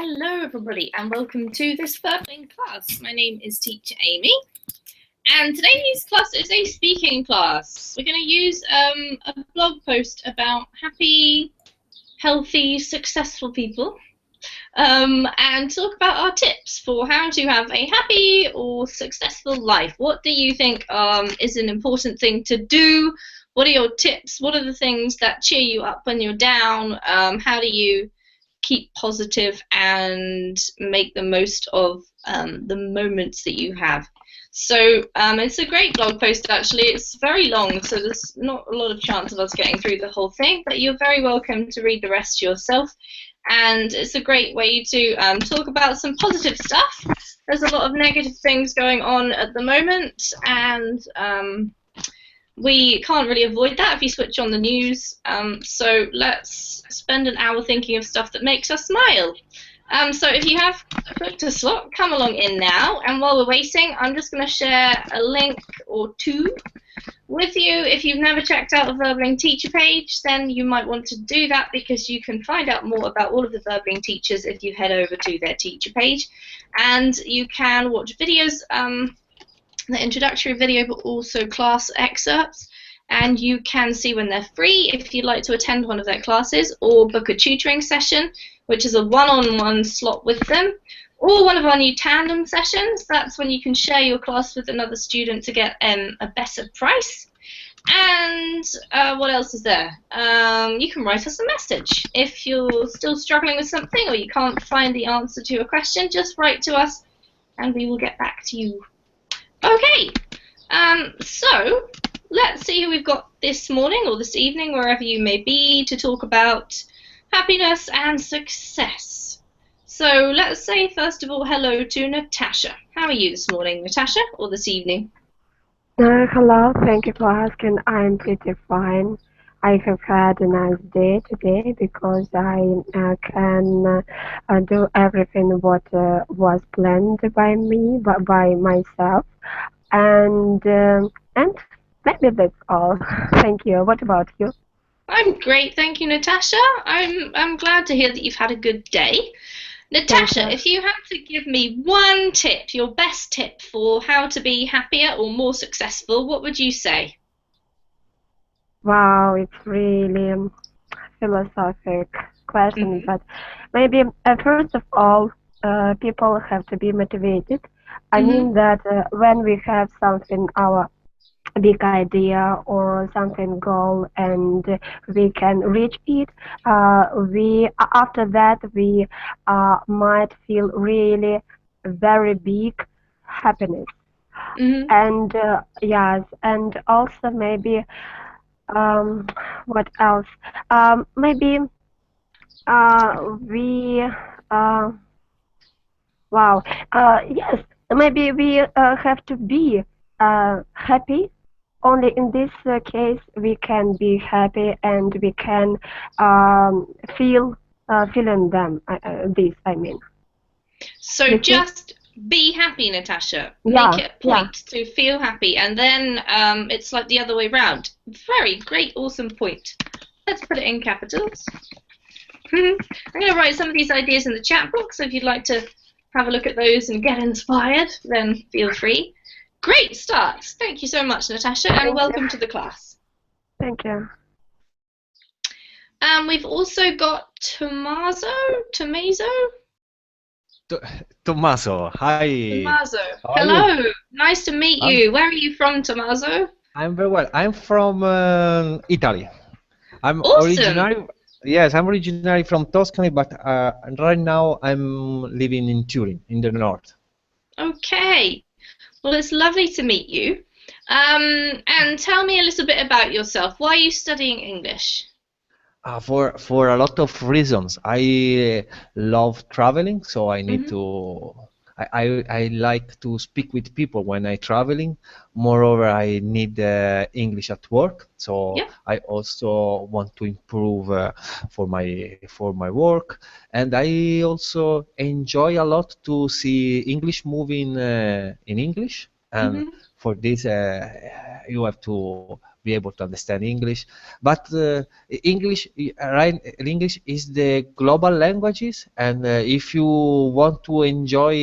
Hello everybody and welcome to this Verbling class. My name is Teacher Amy and today's class is a speaking class. We're going to use a blog post about happy, healthy, successful people and talk about our tips for how to have a happy or successful life. What do you think is an important thing to do? What are your tips? What are the things that cheer you up when you're down? How do you keep positive and make the most of the moments that you have? So it's a great blog post actually. It's very long, so there's not a lot of chance of us getting through the whole thing, but you're very welcome to read the rest yourself. And it's a great way to talk about some positive stuff. There's a lot of negative things going on at the moment, and we can't really avoid that if you switch on the news. So let's spend an hour thinking of stuff that makes us smile. So if you have booked a slot, come along in now. And while we're waiting, I'm just going to share a link or two with you. If you've never checked out the Verbling teacher page, then you might want to do that because you can find out more about all of the Verbling teachers if you head over to their teacher page. And you can watch videos, the introductory video, but also class excerpts, and you can see when they're free if you'd like to attend one of their classes or book a tutoring session, which is a one-on-one slot with them, or one of our new tandem sessions. That's when you can share your class with another student to get a better price. And what else is there? You can write us a message. If you're still struggling with something or you can't find the answer to a question, just write to us and we will get back to you. Okay, so let's see who we've got this morning or this evening, wherever you may be, to talk about happiness and success. So let's say first of all hello to Natasha. How are you this morning, Natasha, or this evening? Hello, thank you for asking. I'm pretty fine. I have had a nice day today because I can do everything what was planned by me, by myself, and maybe that's all. Thank you. What about you? I'm great, thank you, Natasha. I'm glad to hear that you've had a good day. Natasha, if you had to give me one tip, your best tip for how to be happier or more successful, what would you say? Wow, it's really philosophic question, but maybe first of all, people have to be motivated. I mean that when we have something, our big idea or something goal, and we can reach it, we after that we might feel really very big happiness. And yes, and also maybe what else? Maybe we wow. Yes, maybe we have to be happy. Only in this case we can be happy and we can feeling them. This I mean. So just be happy, Natasha. Make it a point to feel happy, and then it's like the other way round. Very great, awesome point. Let's put it in capitals. I'm going to write some of these ideas in the chat box, so if you'd like to have a look at those and get inspired, then feel free. Great start. Thank you so much, Natasha, and welcome to the class. Thank you. We've also got Tommaso. Tommaso, hi. Tommaso, hello. Nice to meet you. Where are you from, Tommaso? I'm very well. I'm from Italy. I'm awesome. I'm originally from Tuscany, but right now I'm living in Turin, in the north. Okay. Well, it's lovely to meet you. And tell me a little bit about yourself. Why are you studying English? For a lot of reasons. I love traveling, so I need to. I like to speak with people when I'm traveling. Moreover, I need English at work, so I also want to improve for my work. And I also enjoy a lot to see English movie in English. And for this, you have to be able to understand English. But English, right? English is the global languages, and if you want to enjoy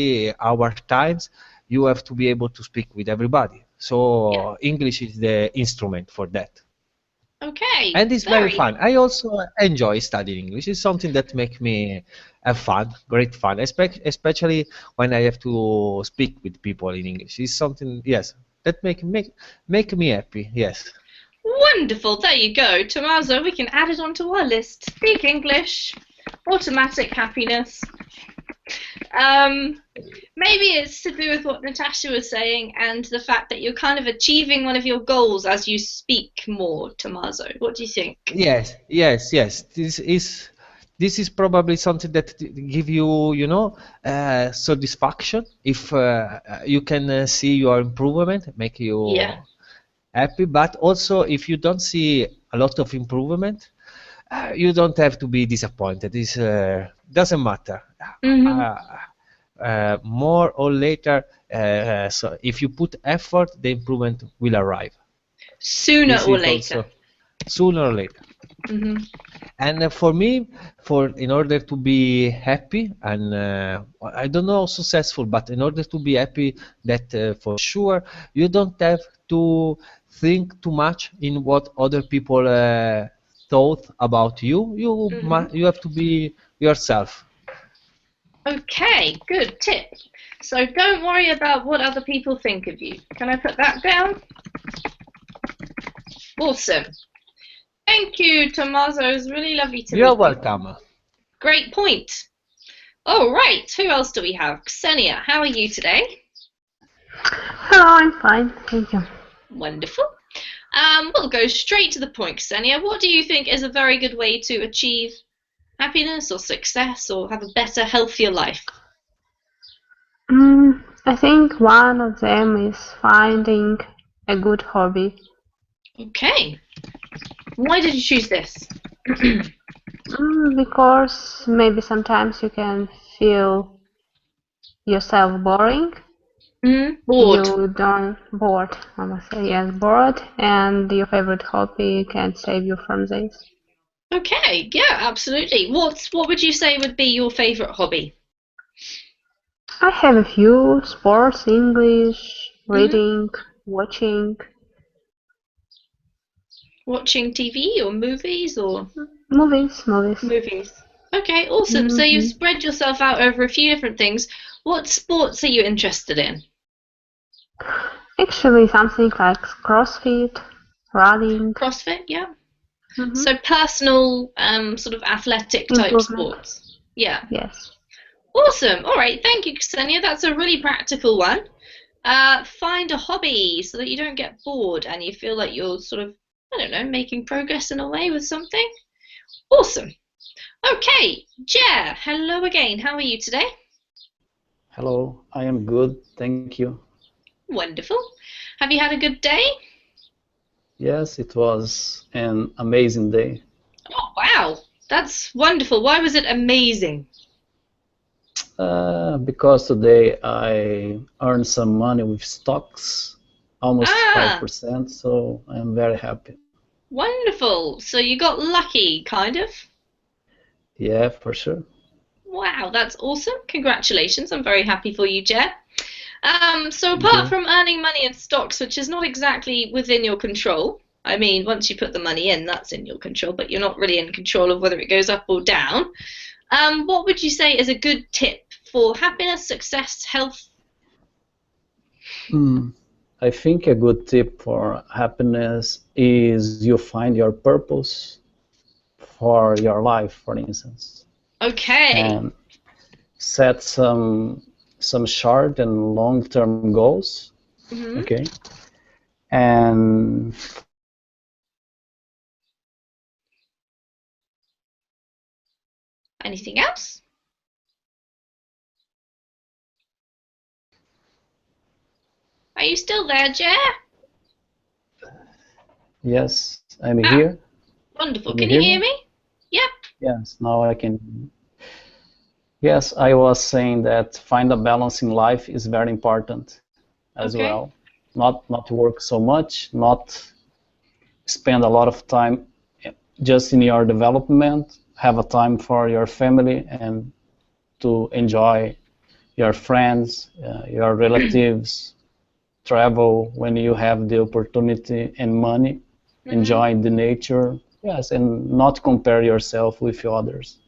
our times, you have to be able to speak with everybody. Yeah. So English is the instrument for that. Okay. And it's very fun. I also enjoy studying English. It's something that makes me have fun, great fun, especially when I have to speak with people in English. It's something, yes, that make me happy. Yes. Wonderful. There you go. Tommaso, we can add it onto our list. Speak English. Automatic happiness. Maybe it's to do with what Natasha was saying and the fact that you're kind of achieving one of your goals as you speak more, Tommaso. What do you think? Yes, yes, yes. This is probably something that give you, you know, satisfaction if you can see your improvement, make you Yeah. happy. But also, if you don't see a lot of improvement, you don't have to be disappointed. It doesn't matter. More or later, so if you put effort, the improvement will arrive. Sooner This or is later. also sooner or later. And for me, in order to be happy and I don't know successful, but in order to be happy, that for sure you don't have to think too much in what other people thought about you. You have to be yourself. Okay, good tip. So don't worry about what other people think of you. Can I put that down? Awesome. Thank you, Tommaso. It was really lovely to meet you. You're welcome. Great point. All right, who else do we have? Ksenia, how are you today? Hello, I'm fine, thank you. Wonderful. We'll go straight to the point, Ksenia. What do you think is a very good way to achieve happiness or success or have a better, healthier life? I think one of them is finding a good hobby. Okay. Why did you choose this? Because maybe sometimes you can feel yourself boring. Bored. You don't bored, I must say, yes, bored, and your favorite hobby can save you from this. Okay, yeah, absolutely. What would you say would be your favorite hobby? I have a few: sports, English, reading, watching. Watching TV or movies or Movies. movies. Okay, awesome. So you've spread yourself out over a few different things. What sports are you interested in? Actually, something like CrossFit, running. CrossFit, yeah. So personal, sort of athletic type Improvement. sports. Yeah. Yes. Awesome. All right. Thank you, Ksenia. That's a really practical one. Find a hobby so that you don't get bored and you feel like you're sort of, I don't know, making progress in a way with something. Awesome. Okay, Jer, hello again. How are you today? Hello, I am good, thank you. Wonderful. Have you had a good day? Yes, it was an amazing day. Oh, wow. That's wonderful. Why was it amazing? Because today I earned some money with stocks, almost 5%, so I'm very happy. Wonderful. So you got lucky, kind of? Yeah, for sure. Wow, that's awesome. Congratulations. I'm very happy for you, Jer. So apart from earning money in stocks, which is not exactly within your control, I mean, once you put the money in, that's in your control, but you're not really in control of whether it goes up or down. What would you say is a good tip for happiness, success, health? I think a good tip for happiness is you find your purpose for your life, for instance. Okay. And set some short and long-term goals. Okay. And anything else? Are you still there, Jer? Yes, I'm here. Wonderful. Can you hear me? Yep. Yes, now I can. Yes, I was saying that find a balance in life is very important as well. Not work so much, not spend a lot of time just in your development, have a time for your family and to enjoy your friends, your relatives, travel when you have the opportunity and money, enjoy the nature, yes, and not compare yourself with others,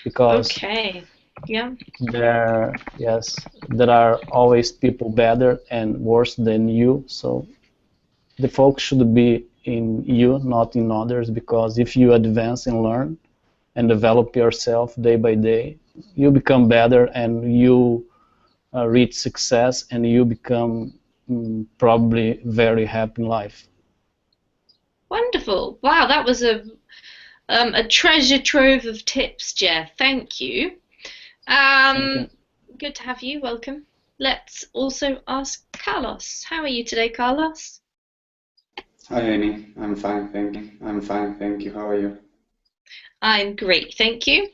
because Okay. Yeah. there are always people better and worse than you, so the focus should be in you, not in others, because if you advance and learn and develop yourself day by day, you become better and you reach success and you become probably very happy in life. Wonderful. Wow, that was a treasure trove of tips, Jeff. Thank you. Thank you. Good to have you. Welcome. Let's also ask Carlos. How are you today, Carlos? Hi, Amy. I'm fine, thank you. I'm fine, thank you. How are you? I'm great, thank you.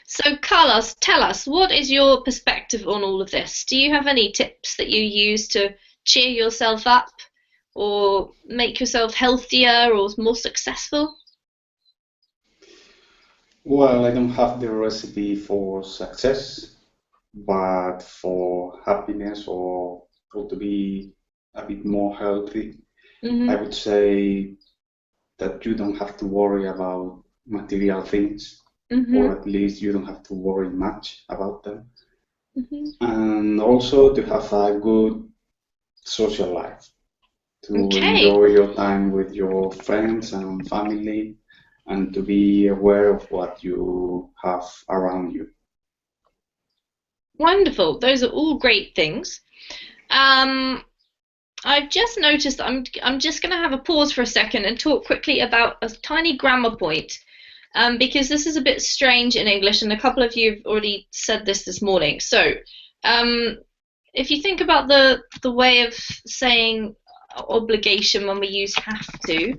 So, Carlos, tell us, what is your perspective on all of this? Do you have any tips that you use to cheer yourself up or make yourself healthier or more successful? Well, I don't have the recipe for success, but for happiness or to be a bit more healthy, I would say that you don't have to worry about material things, or at least you don't have to worry much about them. And also to have a good social life, to enjoy your time with your friends and family, and to be aware of what you have around you. Wonderful. Those are all great things. I've just noticed that I'm just going to have a pause for a second and talk quickly about a tiny grammar point, because this is a bit strange in English, and a couple of you have already said this morning. So, if you think about the way of saying obligation when we use have to,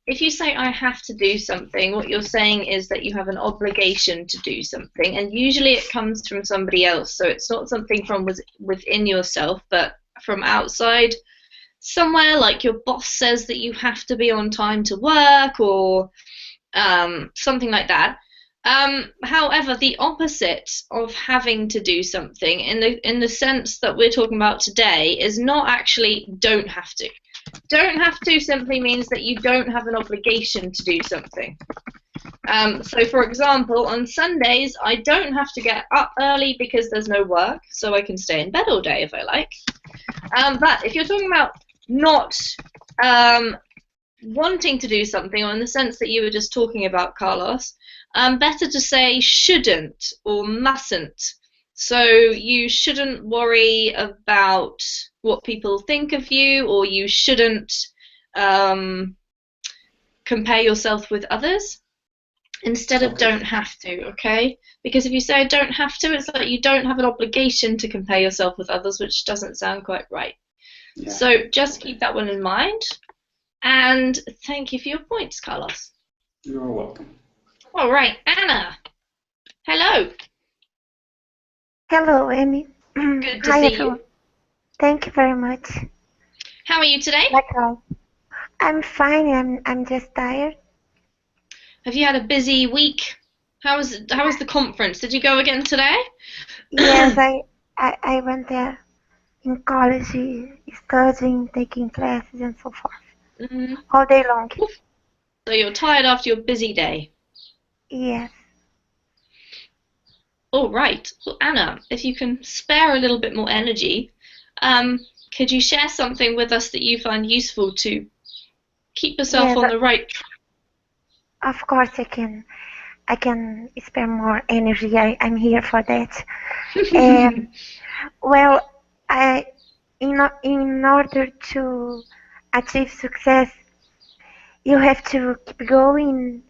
if you say I have to do something, what you're saying is that you have an obligation to do something, and usually it comes from somebody else, so it's not something from within yourself, but from outside somewhere, like your boss says that you have to be on time to work, or something like that. However, the opposite of having to do something in the sense that we're talking about today is not actually don't have to. Don't have to simply means that you don't have an obligation to do something. So for example, on Sundays, I don't have to get up early because there's no work, so I can stay in bed all day if I like. But if you're talking about not wanting to do something, or in the sense that you were just talking about, Carlos, better to say shouldn't or mustn't. So you shouldn't worry about what people think of you, or you shouldn't compare yourself with others, instead of don't have to, okay? Because if you say I don't have to, it's like you don't have an obligation to compare yourself with others, which doesn't sound quite right. Yeah. So just keep that one in mind. And thank you for your points, Carlos. You're welcome. All right, Anna. Hello. Hello, Amy. Good to Hi, see everyone. you. Thank you very much. How are you today? I'm fine. I'm just tired. Have you had a busy week? How was the conference? Did you go again today? Yes, I went there in college, studying, taking classes, and so forth, all day long. So you're tired after your busy day? Yes. All right. Well, Anna, if you can spare a little bit more energy, could you share something with us that you find useful to keep yourself on the right track? Of course, I can spare more energy. I'm here for that. Well, in order to achieve success, you have to keep going.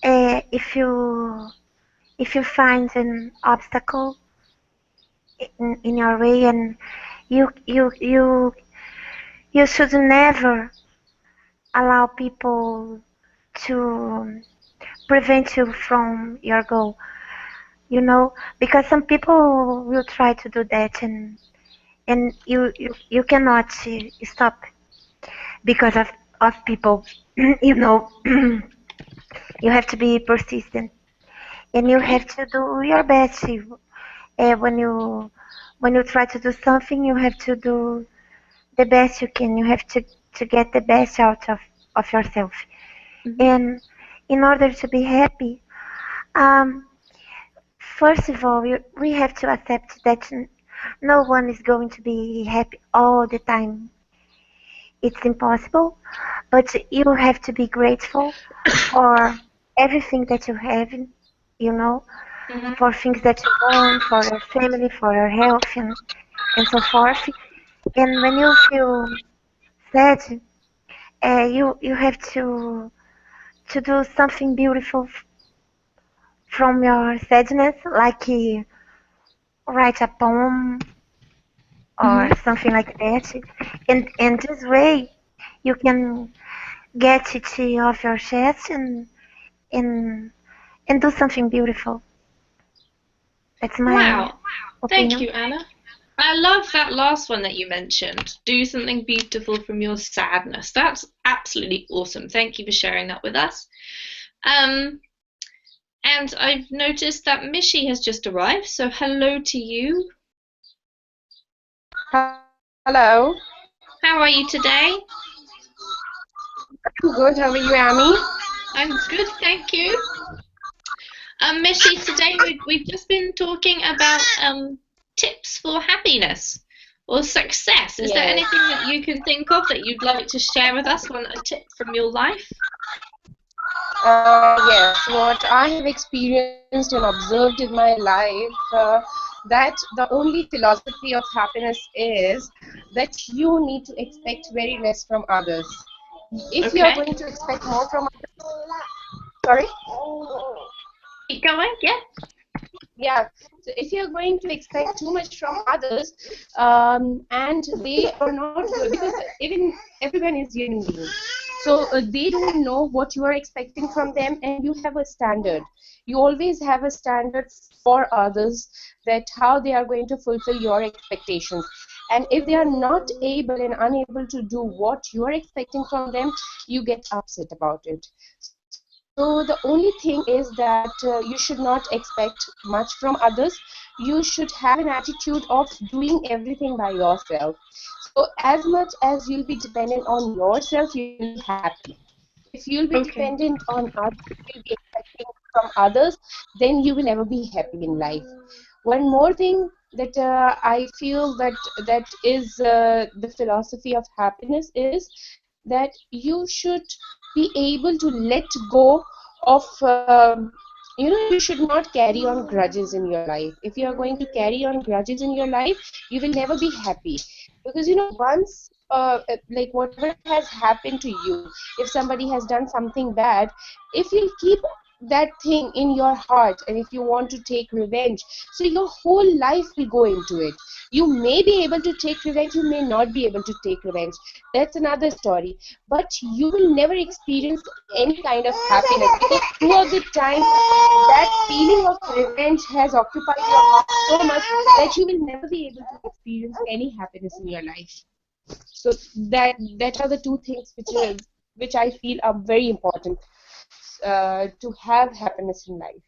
If you find an obstacle in your way, and you should never allow people to prevent you from your goal, because some people will try to do that, and you cannot stop because of people. You know, you have to be persistent, and you have to do your best. When you try to do something, you have to do the best you can. You have to get the best out of yourself. And in order to be happy, um, first of all, we have to accept that no one is going to be happy all the time. It's impossible, but you have to be grateful for everything that you have, you know, for things that you want, for your family, for your health, and so forth. And when you feel sad, you have to do something beautiful from your sadness, like write a poem or something like that. And this way, you can get it off your chest and and do something beautiful. That's my Wow. opinion. Thank you, Anna. I love that last one that you mentioned. Do something beautiful from your sadness. That's absolutely awesome. Thank you for sharing that with us. And I've noticed that Mishi has just arrived, so hello to you. Hello. How are you today? I'm good. How are you, Amy? I'm good, thank you. Mishi, today we've just been talking about tips for happiness or success. Is there Yes. anything that you can think of that you'd like to share with us, a tip from your life? Yes. What I have experienced and observed in my life, that the only philosophy of happiness is that you need to expect very less from others. If you are Okay. going to expect more from others, sorry? Keep going, yeah. Yeah. So if you're going to expect too much from others, and they are not good, because even everyone is human being, so they don't know what you are expecting from them, and you have a standard. You always have a standard for others, that how they are going to fulfill your expectations. And if they are not able and unable to do what you are expecting from them, you get upset about it. So the only thing is that you should not expect much from others. You should have an attitude of doing everything by yourself. So as much as you'll be dependent on yourself, you'll be happy. If you'll be Okay. dependent on others, you'll be expecting from others, then you will never be happy in life. One more thing that I feel that is the philosophy of happiness is that you should be able to let go of you should not carry on grudges in your life. If you are going to carry on grudges in your life, you will never be happy, because once like whatever has happened to you, if somebody has done something bad, if you keep that thing in your heart, and if you want to take revenge, so your whole life will go into it. You may be able to take revenge, you may not be able to take revenge. That's another story. But you will never experience any kind of happiness, because throughout the time, that feeling of revenge has occupied your heart so much that you will never be able to experience any happiness in your life. So that are the two things which I feel are very important to have happiness in life.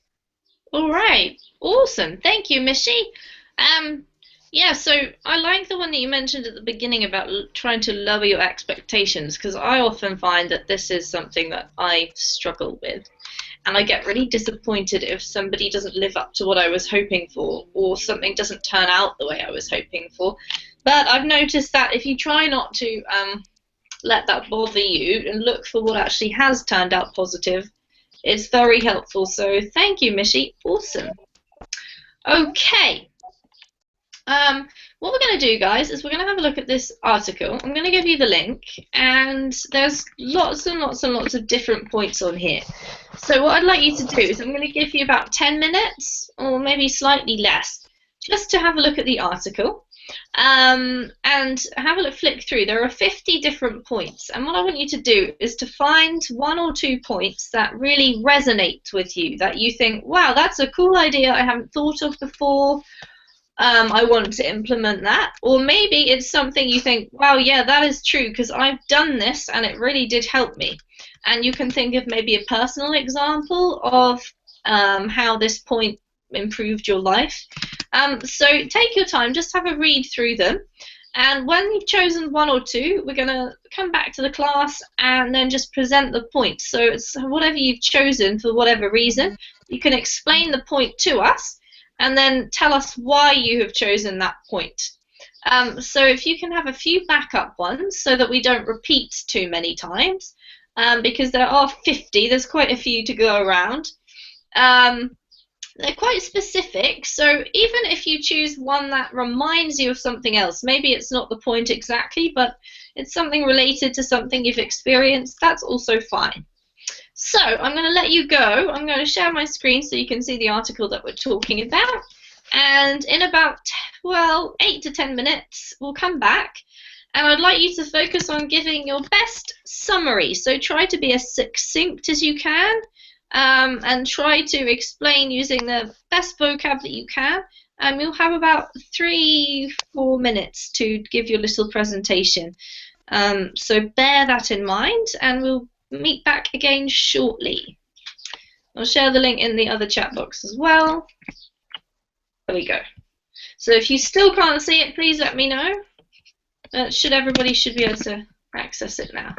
All right. Awesome. Thank you, Mishi. Yeah, so I like the one that you mentioned at the beginning about trying to lower your expectations, because I often find that this is something that I struggle with. And I get really disappointed if somebody doesn't live up to what I was hoping for, or something doesn't turn out the way I was hoping for. But I've noticed that if you try not to let that bother you and look for what actually has turned out positive, it's very helpful. So thank you, Mishi. Awesome. Okay. What we're going to do, guys, is we're going to have a look at this article. I'm going to give you the link, and there's lots and lots and lots of different points on here. So what I'd like you to do is I'm going to give you about 10 minutes, or maybe slightly less, just to have a look at the article, and have a look, flick through. There are 50 different points, and what I want you to do is to find 1 or 2 points that really resonate with you, that you think, wow, that's a cool idea I haven't thought of before. I want to implement that. Or maybe it's something you think, wow, yeah, that is true because I've done this and it really did help me. And you can think of maybe a personal example of how this point improved your life. So take your time, just have a read through them. And when you've chosen one or two, we're going to come back to the class and then just present the point. So it's whatever you've chosen for whatever reason, you can explain the point to us and then tell us why you have chosen that point. So if you can have a few backup ones so that we don't repeat too many times, because there are 50, there's quite a few to go around. They're quite specific, so even if you choose one that reminds you of something else, maybe it's not the point exactly, but it's something related to something you've experienced, that's also fine. So I'm going to let you go. I'm going to share my screen so you can see the article that we're talking about. And in about, well, 8 to 10 minutes, we'll come back. And I'd like you to focus on giving your best summary. So try to be as succinct as you can. And try to explain using the best vocab that you can. And we'll have about 3-4 minutes to give your little presentation. So bear that in mind, and we'll meet back again shortly. I'll share the link in the other chat box as well. There we go. So if you still can't see it, please let me know. Everybody should be able to access it now.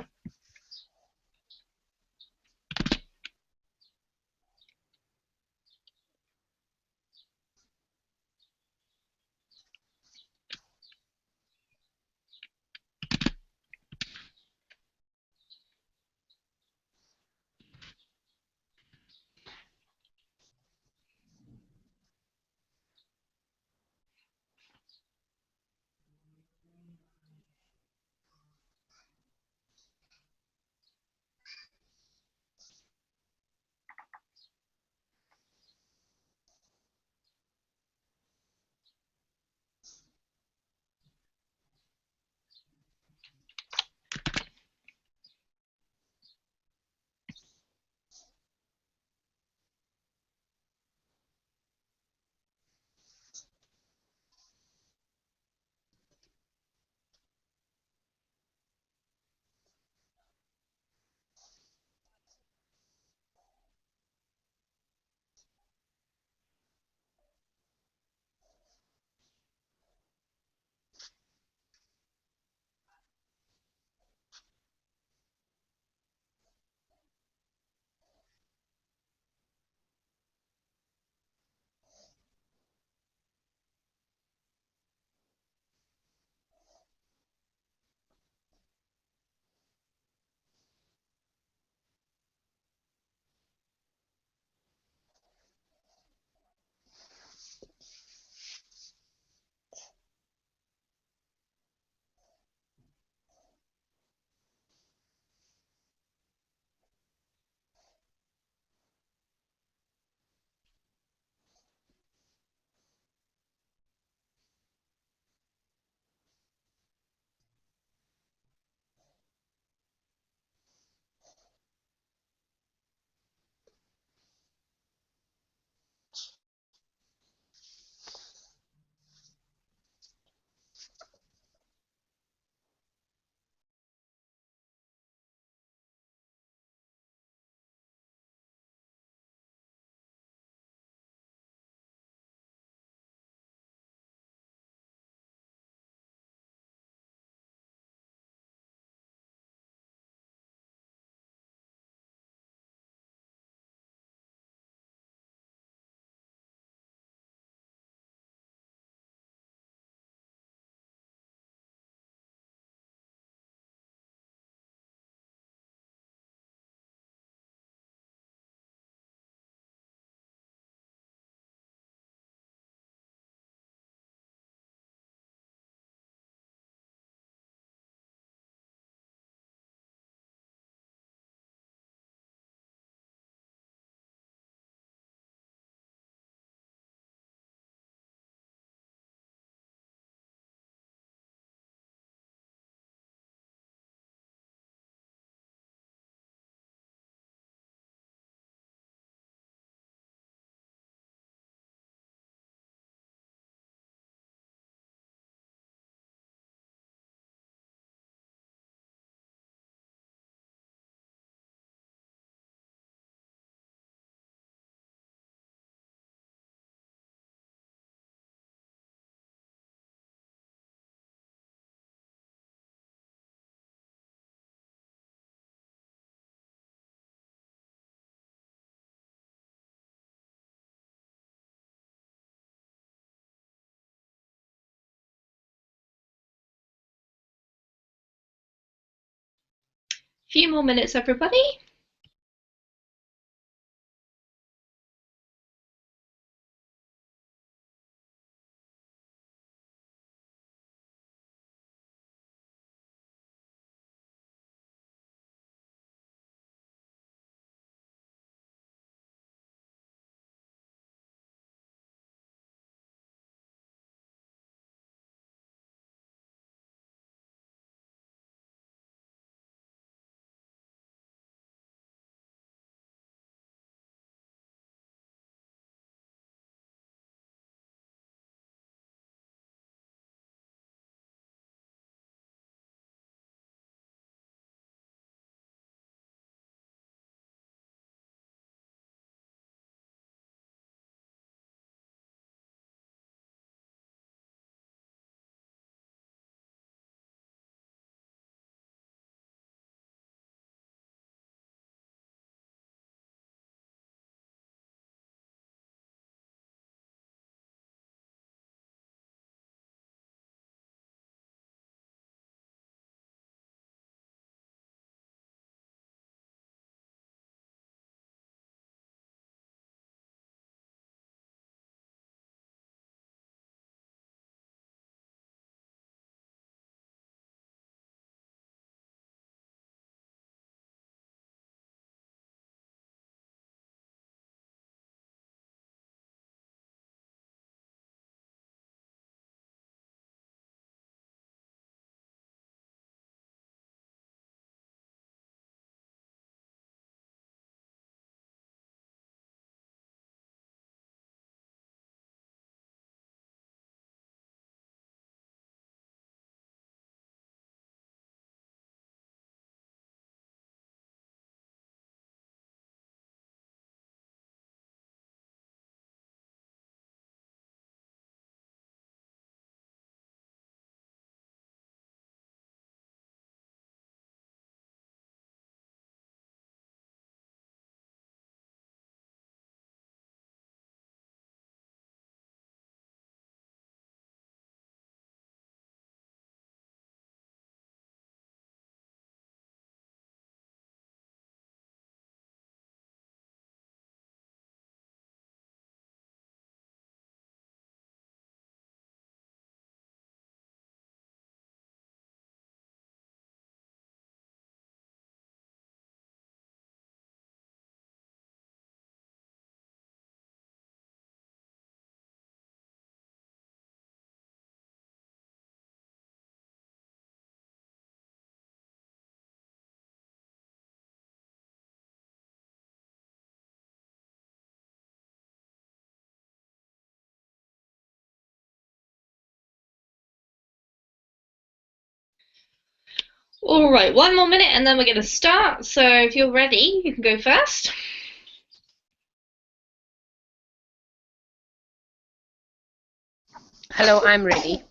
Few more minutes, everybody. All right, one more minute and then we're going to start. So if you're ready, you can go first. Hello, I'm ready.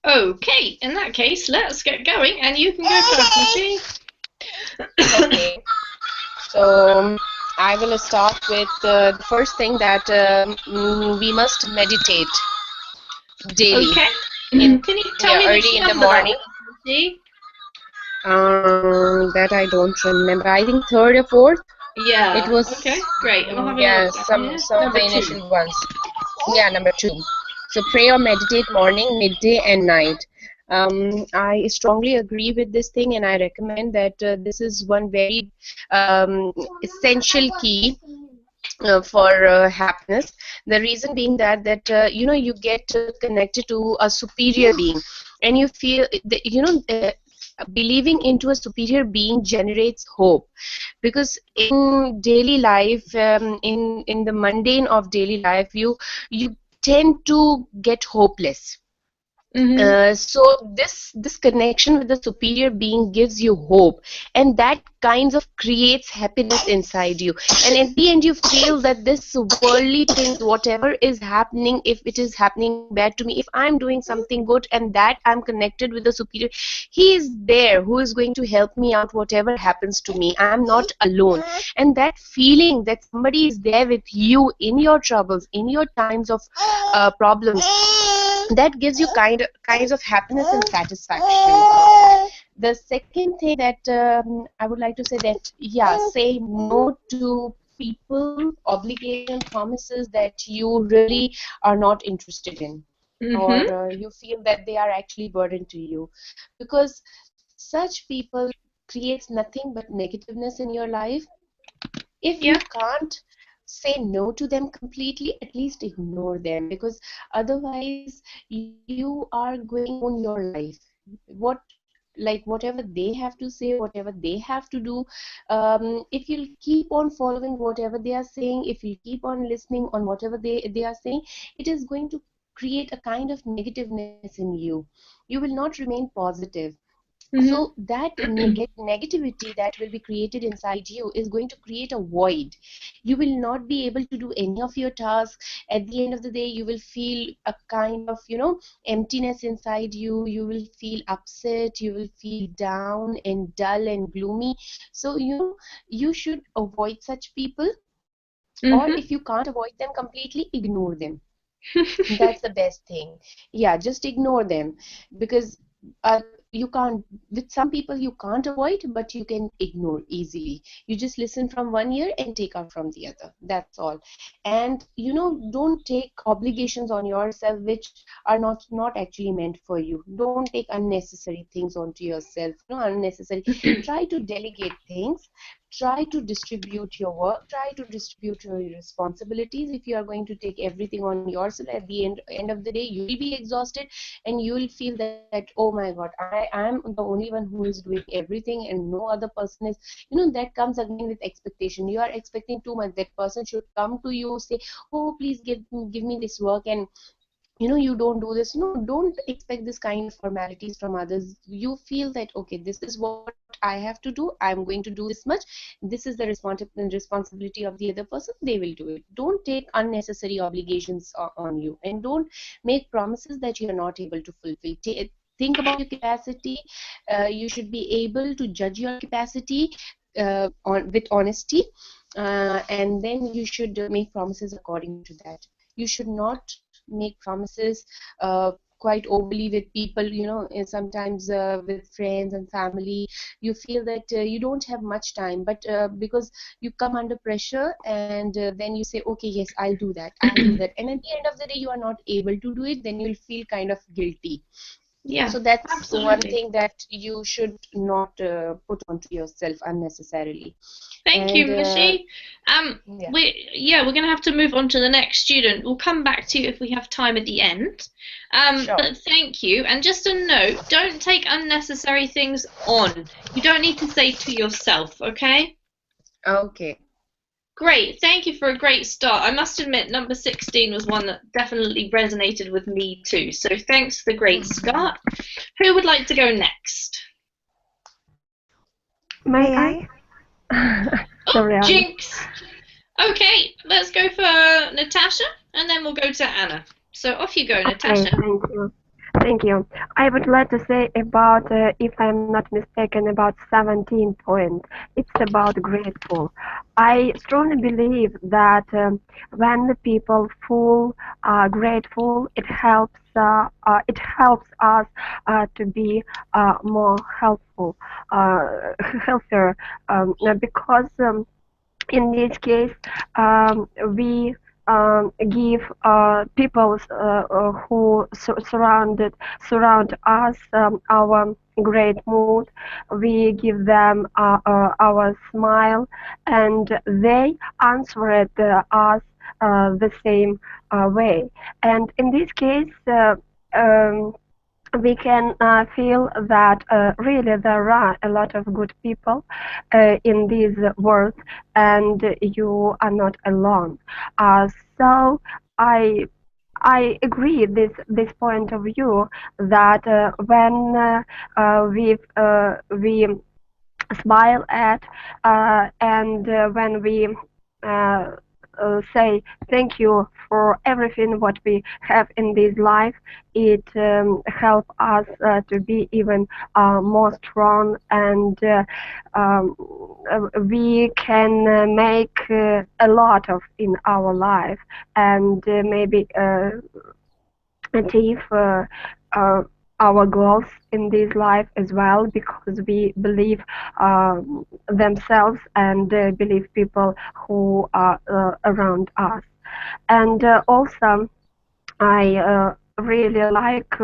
Okay, in that case, let's get going, and you can go first, Lucy. Okay. So I will start with the first thing that we must meditate daily. Okay. In, Can you tell me early in the morning? That I don't remember. I think third or fourth. Yeah. It was. Okay. Great. And I'll have Yeah, a look some here. of Number the 2. initial ones. Yeah, number 2. So pray or meditate morning, midday, and night. I strongly agree with this thing, and I recommend that this is one very essential key for happiness. The reason being that you know, you get connected to a superior being, and you feel that, you know, believing into a superior being generates hope, because in daily life, in the mundane of daily life, you tend to get hopeless. So this connection with the superior being gives you hope, and that kinds of creates happiness inside you. And at the end, you feel that this worldly things, whatever is happening, if it is happening bad to me, if I'm doing something good and that I'm connected with the superior, he is there who is going to help me out whatever happens to me. I'm not alone. And that feeling that somebody is there with you in your troubles, in your times of problems, that gives you kinds of happiness and satisfaction. The second thing that I would like to say that, yeah, say no to people, obligation, promises that you really are not interested in, or you feel that they are actually burden to you, because such people creates nothing but negativeness in your life. If you can't say no to them completely, at least ignore them, because otherwise you are going to own your life. What, like, whatever they have to say, whatever they have to do, if you'll keep on following whatever they are saying, if you keep on listening on whatever they are saying, it is going to create a kind of negativeness in you. You will not remain positive. So that negativity that will be created inside you is going to create a void. You will not be able to do any of your tasks. At the end of the day, you will feel a kind of, emptiness inside you. You will feel upset. You will feel down and dull and gloomy. So, you should avoid such people. Or if you can't avoid them completely, ignore them. That's the best thing. Yeah, just ignore them, because you can't, with some people you can't avoid, but you can ignore easily. You just listen from one ear and take out from the other. That's all. And don't take obligations on yourself which are not actually meant for you. Don't take unnecessary things onto yourself. Unnecessary. Try to delegate things. Try to distribute your work. Try to distribute your responsibilities. If you are going to take everything on yourself, at the end of the day, you will be exhausted, and you will feel that, oh my God, I am the only one who is doing everything and no other person is. That comes again with expectation. You are expecting too much. That person should come to you, say, oh, please give me this work, and you don't do this. Don't expect this kind of formalities from others. You feel that, okay, this is what I have to do, I'm going to do this much, this is the responsibility of the other person, they will do it. Don't take unnecessary obligations on you, and don't make promises that you are not able to fulfill. Think about your capacity. You should be able to judge your capacity with honesty, and then you should make promises according to that. You should not make promises quite overly with people, and sometimes with friends and family. You feel that you don't have much time, but because you come under pressure, and then you say, okay, yes, I'll do that, and at the end of the day you are not able to do it, then you'll feel kind of guilty. Yeah, so that's absolutely. one thing that you should not put onto yourself unnecessarily. Thank you, Mishi. Yeah. We're going to have to move on to the next student. We'll come back to you if we have time at the end. Sure. But thank you. And just a note, don't take unnecessary things on. You don't need to say to yourself, okay? Okay. Great. Thank you for a great start. I must admit, number 16 was one that definitely resonated with me too. So thanks for the great start. Who would like to go next? May I? Sorry, Anna. Jinx. Okay, let's go for Natasha, and then we'll go to Anna. So off you go, Natasha. Thank you. Thank you. I would like to say about, if I'm not mistaken, about 17 points. It's about grateful. I strongly believe that when the people feel grateful, it helps us to be more helpful, healthier, because in this case we give people who surround us our great mood. We give them our smile, and they answer it us the same way. And in this case, we can feel that really there are a lot of good people in this world, and you are not alone. So I agree this point of view that when we smile at and when we say thank you for everything what we have in this life, it helps us to be even more strong, and we can make a lot of in our life, and maybe achieve our goals in this life as well, because we believe themselves and believe people who are around us. And also, I really like,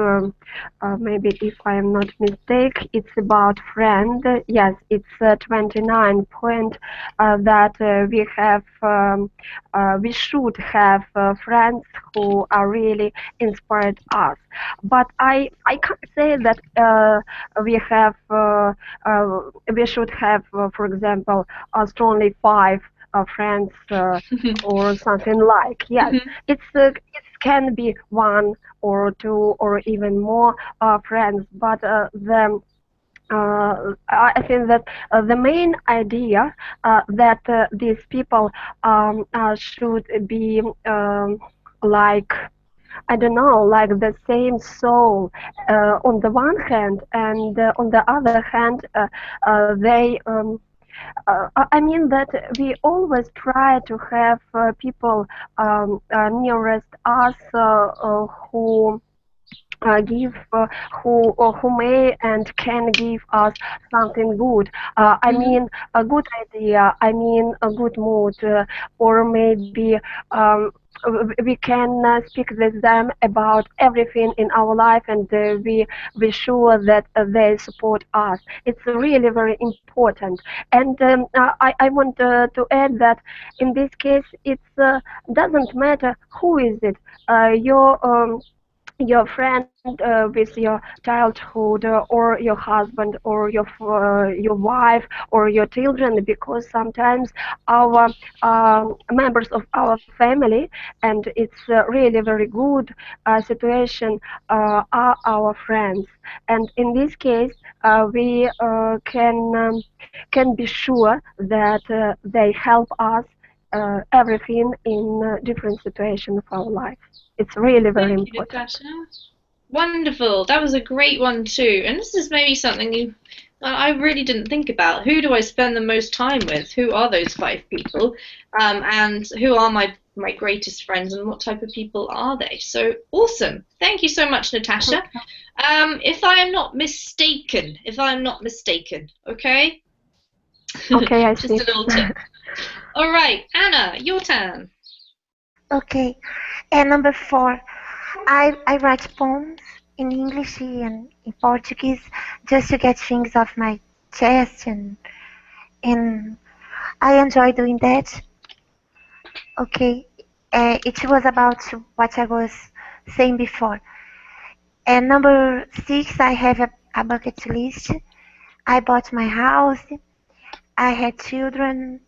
maybe if I am not mistaken, it's about friend. Yes, it's 29 point that we should have friends who are really inspired us. But I can't say that we should have, for example, only five friends or something like. Yes, it can be one or two or even more friends, but I think that the main idea that these people should be like, I don't know, like the same soul on the one hand, and on the other hand, I mean that we always try to have people nearest us who give who may and can give us something good. I mean a good idea. I mean a good mood, or maybe we can speak with them about everything in our life, and we sure that they support us. It's really very important. And I want to add that in this case, it doesn't matter who is it. Your friend with your childhood, or your husband, or your wife, or your children, because sometimes our members of our family, and it's really very good situation, are our friends. And in this case, we can be sure that they help us everything in different situations of our life. It's really very Thank you, important. Natasha. Wonderful. That was a great one too. And this is maybe something I really didn't think about. Who do I spend the most time with? Who are those five people? And who are my greatest friends, and what type of people are they? So awesome. Thank you so much, Natasha. If I am not mistaken, okay? Okay, I Just see. a little tip. All right, Anna, your turn. Okay. And number 4, I write poems in English and in Portuguese just to get things off my chest, and I enjoy doing that. Okay. It was about what I was saying before. And number 6, I have a bucket list. I bought my house. I had children.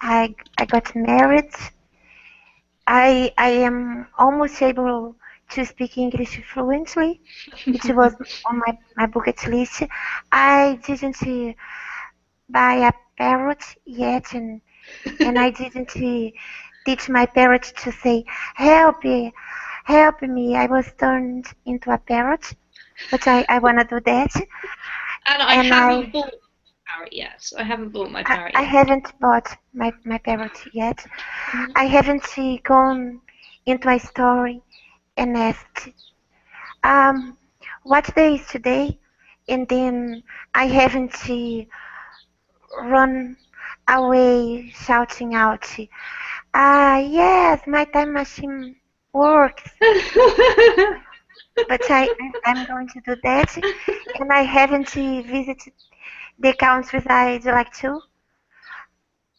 I got married. I am almost able to speak English fluently. It was on my bucket list. I didn't buy a parrot yet, and I didn't teach my parrot to say, "Help me, help me." I was turned into a parrot, but I want to do that. Anna, I And haven't bought my parrot yet. I haven't bought my parrot I yet. haven't bought my parrot yet. I haven't gone into a store and asked, um, what day is today? And then I haven't run away shouting out, yes, my time machine works. But I'm going to do that. And I haven't visited the countries I'd like to.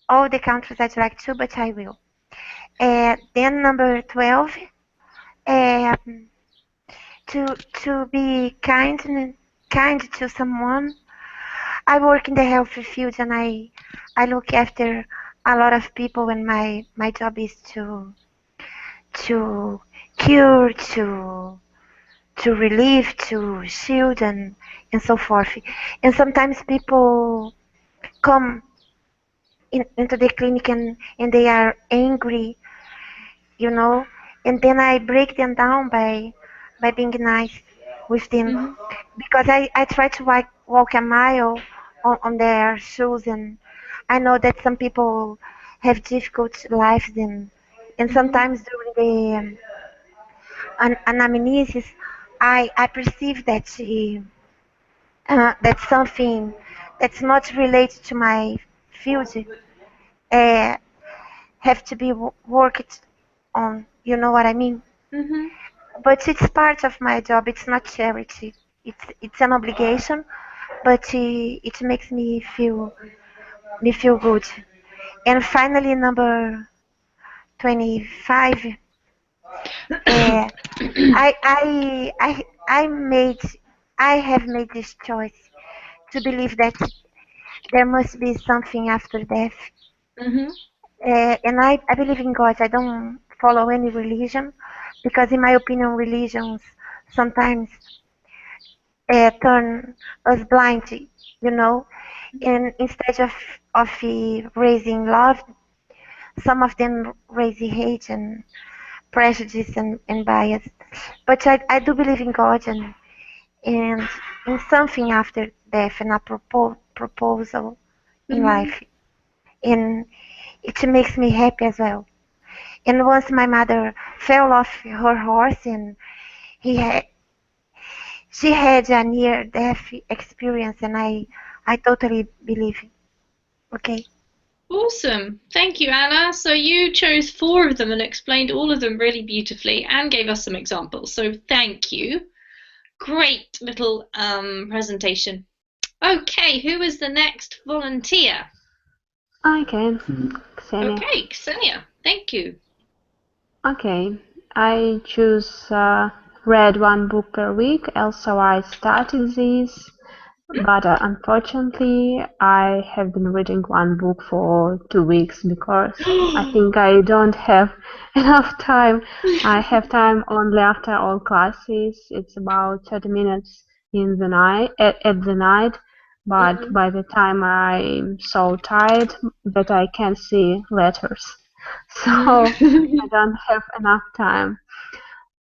All the countries I'd like to, but I will. Then number 12, um, to be kind to someone. I work in the health field, and I look after a lot of people, and my job is to cure, to relieve, to shield, and so forth. And sometimes people come into the clinic, and they are angry, and then I break them down by being nice with them, because I try to walk a mile on their shoes, and I know that some people have difficult lives, and sometimes during the anamnesis I perceive that that's something that's not related to my field uh, have to be worked on. You know what I mean? Mhm. But it's part of my job. It's not charity. It's an obligation, but it makes me feel good. And finally, number 25. I made I have made this choice to believe that there must be something after death. Mhm. And I believe in God. I don't follow any religion because, in my opinion, religions sometimes turn us blind, you know. And instead of raising love, some of them raise hate and prejudice and bias. But I do believe in God and in something after death and a proposal in Mhm. life. And it makes me happy as well. And once my mother fell off her horse and he had, she had a near death experience, and I totally believe it. Okay. Awesome. Thank you, Anna. So you chose 4 of them and explained all of them really beautifully and gave us some examples. So thank you. Great little presentation. Okay, who is the next volunteer? I can. Ksenia. Okay, Ksenia. Thank you. Okay. I choose read one book per week. Also, I started this, but unfortunately, I have been reading one book for 2 weeks because I think I don't have enough time. I have time only after all classes. It's about 30 minutes in the night at the night. But by the time I'm so tired that I can't see letters. So I don't have enough time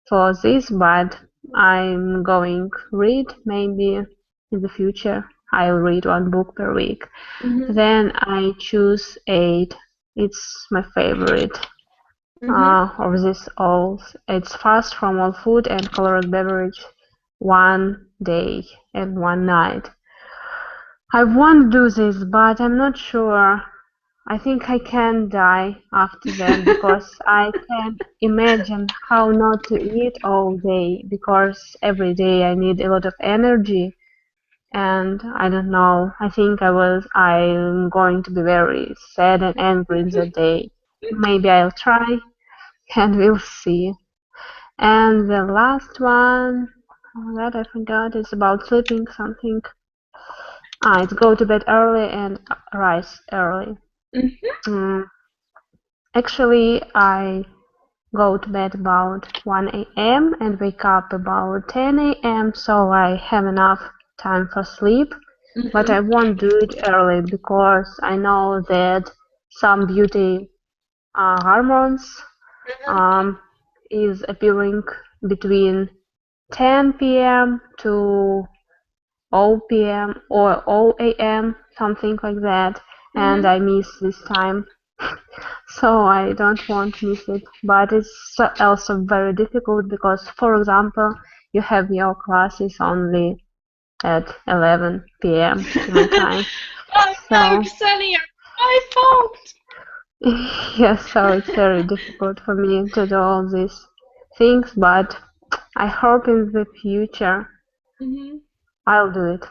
for this, but I'm going read maybe in the future. I'll read one book per week. Then I choose 8. It's my favorite of this all. It's fast from all food and colored beverage, one day and one night. I want to do this, but I'm not sure. I think I can die after that because I can imagine how not to eat all day because every day I need a lot of energy and I don't know. I think I'm going to be very sad and angry that day. Maybe I'll try and we'll see. And the last one that I forgot is about sleeping something. It's go to bed early and rise early. Actually, I go to bed about 1 a.m. and wake up about 10 a.m. so I have enough time for sleep. But I won't do it early because I know that some beauty hormones is appearing between 10 p.m. to 0 p.m. or 0 a.m. something like that, and I miss this time. So I don't want to miss it, but it's also very difficult because, for example, you have your classes only at 11 p.m. my time. Oh no, Ksenia, my fault. Yes, so it's very difficult for me to do all these things, but I hope in the future I'll do it.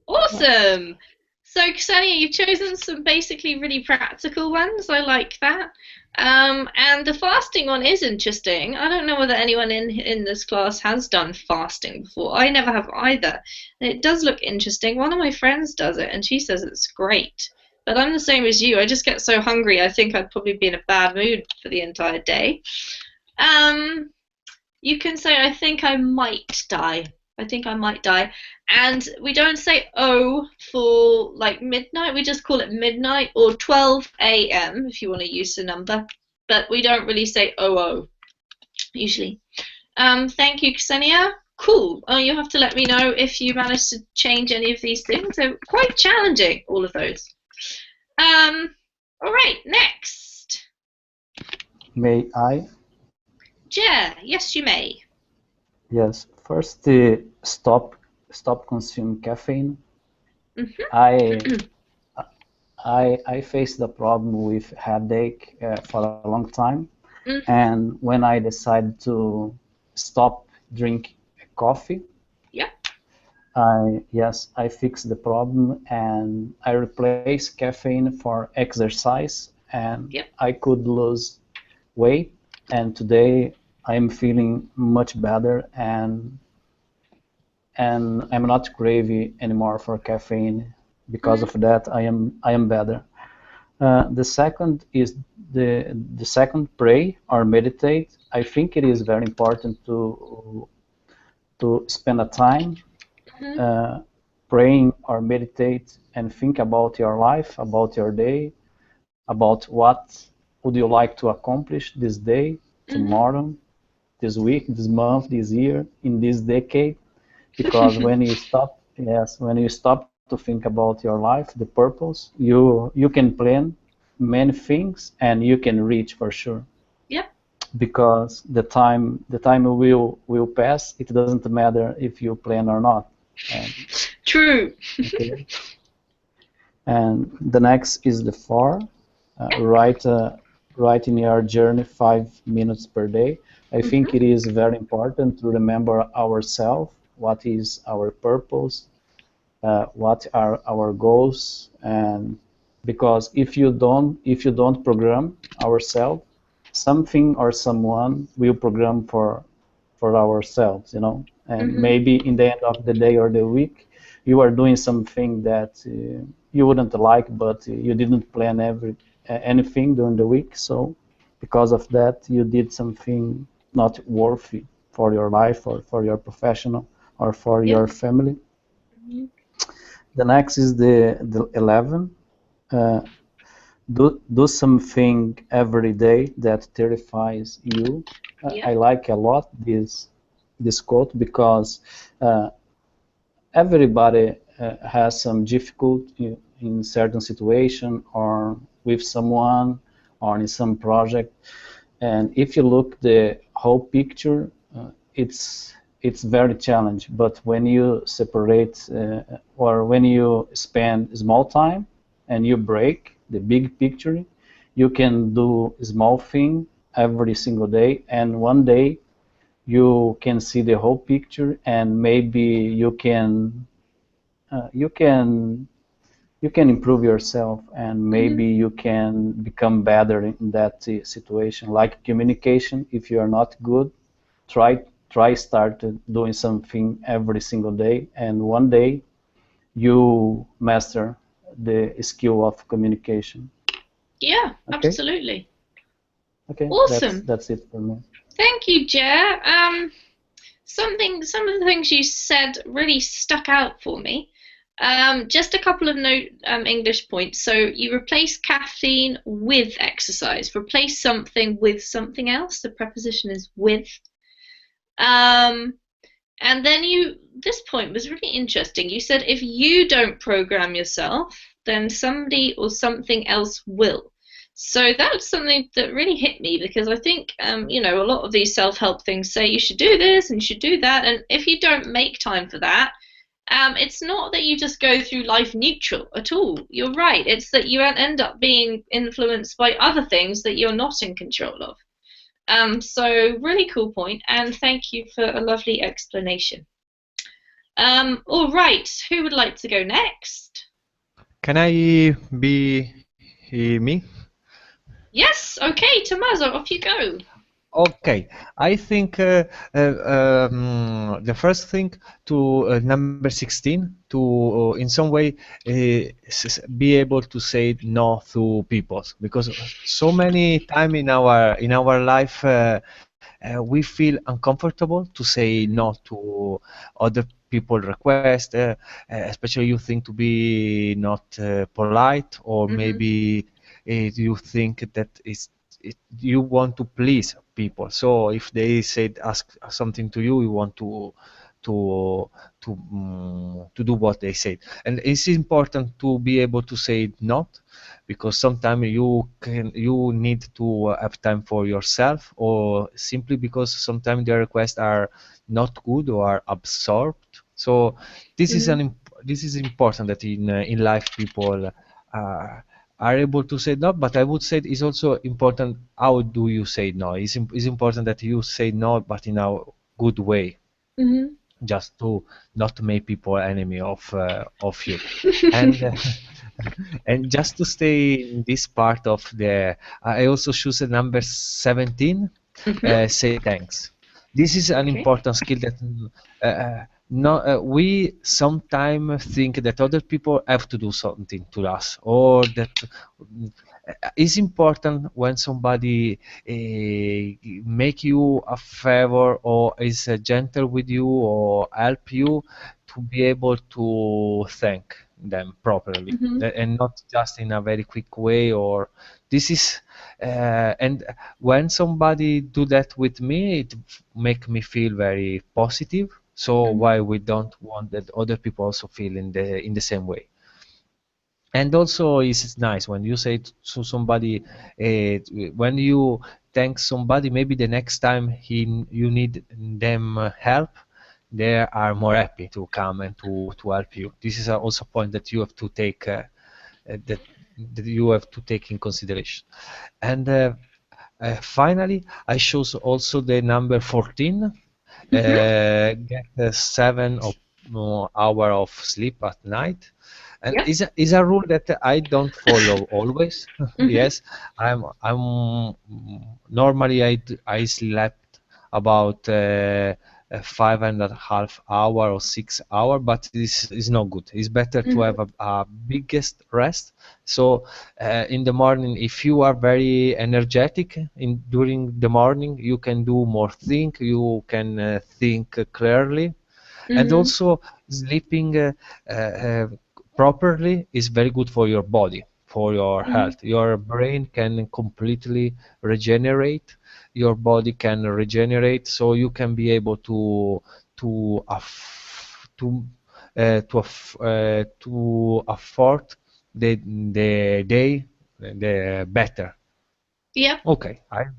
Awesome. Yeah. So Ksenia, you've chosen some basically really practical ones. I like that. And the fasting one is interesting. I don't know whether anyone in this class has done fasting before. I never have either. And it does look interesting. One of my friends does it, and she says it's great. But I'm the same as you. I just get so hungry. I think I'd probably be in a bad mood for the entire day. You can say, I think I might die. I think I might die. And we don't say oh for like midnight. We just call it midnight or 12 a.m. if you want to use the number. But we don't really say oh usually. Thank you, Ksenia. Cool. Oh, you have to let me know if you manage to change any of these things. They're quite challenging, all of those. All right, next. May I? Yeah, yes, you may. Yes. First, stop consuming caffeine. Mm-hmm. I faced the problem with headache for a long time, and when I decided to stop drinking coffee, I fixed the problem and I replaced caffeine for exercise, and I could lose weight. And today I'm feeling much better, and I'm not craving anymore for caffeine. Because of that, I am better. The second is the second, pray or meditate. I think it is very important to spend a time praying or meditate and think about your life, about your day, about what would you like to accomplish this day, tomorrow, this week, this month, this year, in this decade. Because when you stop, when you stop to think about your life, the purpose, you can plan many things and you can reach for sure. Yeah. Because the time will pass. It doesn't matter if you plan or not. True. Okay. And the next is the 4. Write in your journey 5 minutes per day. I think it is very important to remember ourselves. What is our purpose? What are our goals? And because if you don't program ourselves, something or someone will program for ourselves, and maybe in the end of the day or the week, you are doing something that you wouldn't like, but you didn't plan anything during the week. So because of that, you did something not worthy for your life or for your professional or for your family. The next is the 11. Do something every day that terrifies you. I like a lot this quote because everybody has some difficulty in certain situation or with someone or in some project, and if you look the whole picture, it's very challenging. But when you separate or when you spend small time and you break the big picture, you can do small thing every single day, and one day you can see the whole picture, and maybe you can improve yourself, and maybe you can become better in that situation. Like communication, if you are not good, try start doing something every single day, and one day you master the skill of communication. Yeah, okay. Absolutely. Okay, awesome. That's it for me. Thank you, Jer. Some of the things you said really stuck out for me. Just a couple of English points. So you replace caffeine with exercise. Replace something with something else. The preposition is with. And then this point was really interesting. You said if you don't program yourself, then somebody or something else will. So that's something that really hit me, because I think, a lot of these self-help things say you should do this and you should do that. And if you don't make time for that, it's not that you just go through life neutral at all. You're right. It's that you end up being influenced by other things that you're not in control of. So really cool point, and thank you for a lovely explanation. All right, who would like to go next? Can I be me? Yes, okay, Tommaso, off you go. Okay, I think the first thing to number 16, to in some way be able to say no to people, because so many time in our life we feel uncomfortable to say no to other people request, especially you think to be not polite, or maybe you think that you want to please people. So if they ask something to you, you want to to do what they say. And it's important to be able to say not, because sometimes you need to have time for yourself, or simply because sometimes the requests are not good or are absorbed. So this is this is important that in life people are able to say no, but I would say it's also important how do you say no. It's important that you say no, but in a good way, just to not make people enemy of you. And and just to stay in this part of the, I also choose the number 17. Say thanks. This is an important skill that we sometimes think that other people have to do something to us, or that it's important when somebody make you a favor or is gentle with you or help you, to be able to thank them properly, and not just in a very quick way. Or this is and when somebody do that with me, it make me feel very positive. So why we don't want that other people also feel in the same way? And also it's nice when you say to somebody, when you thank somebody, maybe the next time you need them help, they are more happy to come and to help you. This is also a point that you have to take that you have to take in consideration. And finally, I chose also the number 14. Get 7 hour of sleep at night. And is a rule that I don't follow always. Yes, I'm normally I slept about 5.5 hours or 6 hours, but this is not good. It's better to have a biggest rest. So in the morning, if you are very energetic during the morning, you can do more think. You can think clearly, and also sleeping properly is very good for your body, for your health. Your brain can completely regenerate, your body can regenerate, so you can be able to afford the day the better. Yeah. Okay. I'm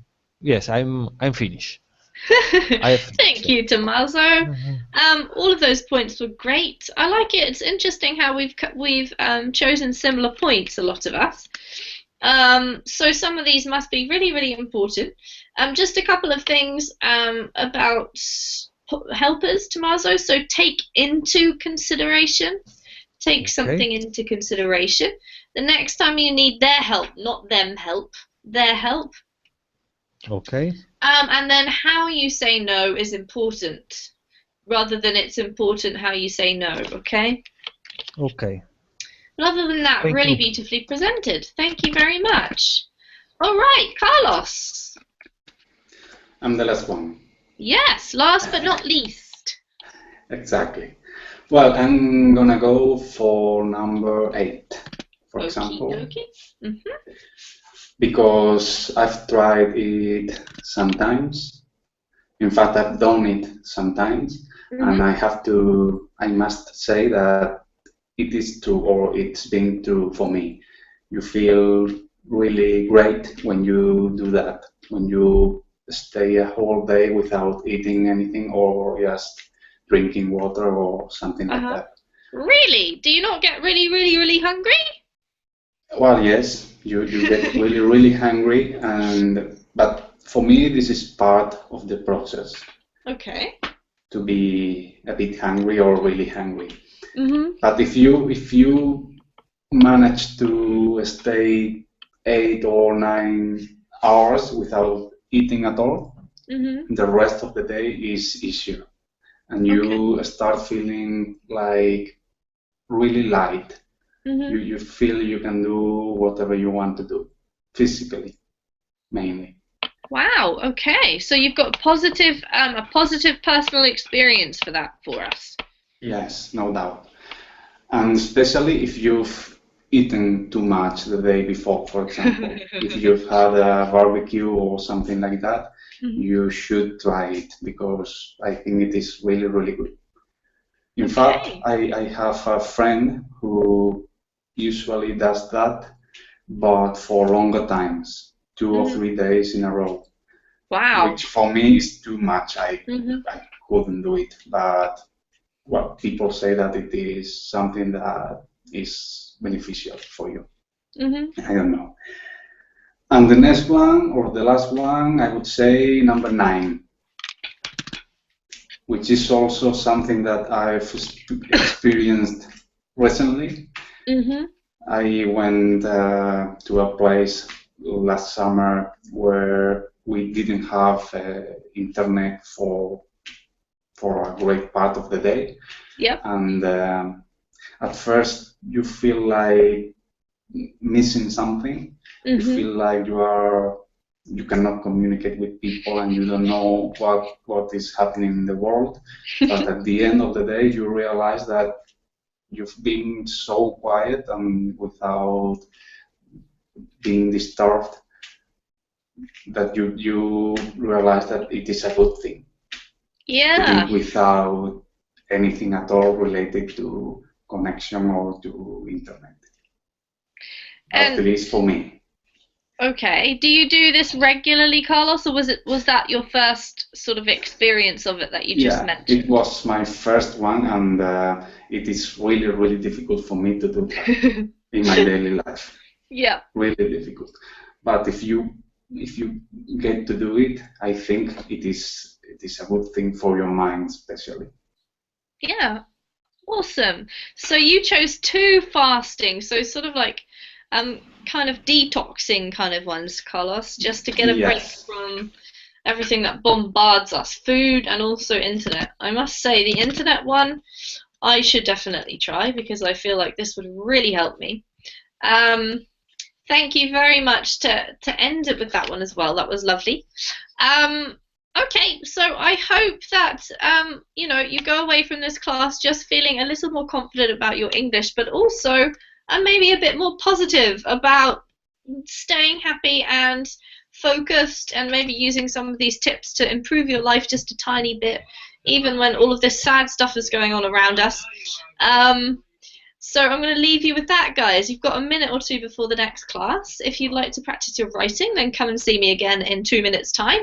finished. Thank you, Tommaso. All of those points were great. I like it. It's interesting how we've chosen similar points, a lot of us. So some of these must be really, really important. Just a couple of things about helpers, Tommaso. So take into consideration. Take something into consideration. The next time you need their help, not them help, their help. Okay. And then how you say no is important, rather than it's important how you say no, okay? Okay. But other than that, Thank really you. beautifully presented. Thank you very much. All right, Carlos. I'm the last one. Yes, last but not least. Exactly. Well, I'm gonna go for number 8, for example, because I've tried it sometimes. In fact, I've done it sometimes, and I must say that it is true, or it's been true for me. You feel really great when you do that, when you stay a whole day without eating anything or just drinking water or something like that. Really? Do you not get really, really, really hungry? Well, yes, you get really, really hungry, but for me, this is part of the process. Okay. To be a bit hungry or really hungry. But if you manage to stay 8 or 9 hours without eating at all, the rest of the day is easier, and you start feeling like really light. You feel you can do whatever you want to do, physically, mainly. Wow. Okay. So you've got a positive personal experience for that for us. Yes, no doubt. And especially if you've eaten too much the day before, for example. If you've had a barbecue or something like that, you should try it, because I think it is really, really good. In fact, I have a friend who usually does that, but for longer times, 2 or 3 days in a row. Wow. Which for me is too much. I couldn't do it. But, well, people say that it is something that is beneficial for you. I don't know. And the next one, or the last one, I would say number 9. Which is also something that I've experienced recently. I went to a place last summer where we didn't have internet for a great part of the day. Yep. And at first you feel like missing something. You feel like you cannot communicate with people and you don't know what is happening in the world. But at the end of the day, you realize that you've been so quiet and without being disturbed that you realize that it is a good thing. Yeah. Without anything at all related to connection or to internet. At least for me. Okay. Do you do this regularly, Carlos, or was that your first sort of experience of it that you just mentioned? It was my first one, and it is really, really difficult for me to do that in my daily life. Yeah. Really difficult. But if you get to do it, I think it is a good thing for your mind, especially. Yeah. Awesome. So you chose 2 fasting, so sort of like kind of detoxing kind of ones, Carlos, just to get a break from everything that bombards us, food and also internet. I must say the internet one I should definitely try because I feel like this would really help me. Thank you very much to end it with that one as well. That was lovely. Okay, so I hope that you go away from this class just feeling a little more confident about your English, but also maybe a bit more positive about staying happy and focused, and maybe using some of these tips to improve your life just a tiny bit, even when all of this sad stuff is going on around us. So I'm going to leave you with that, guys. You've got a minute or 2 before the next class. If you'd like to practice your writing, then come and see me again in 2 minutes' time.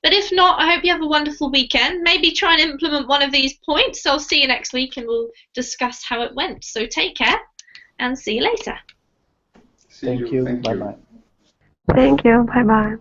But if not, I hope you have a wonderful weekend. Maybe try and implement one of these points. I'll see you next week and we'll discuss how it went. So take care and see you later. Thank you. Bye-bye. Thank you. Bye-bye.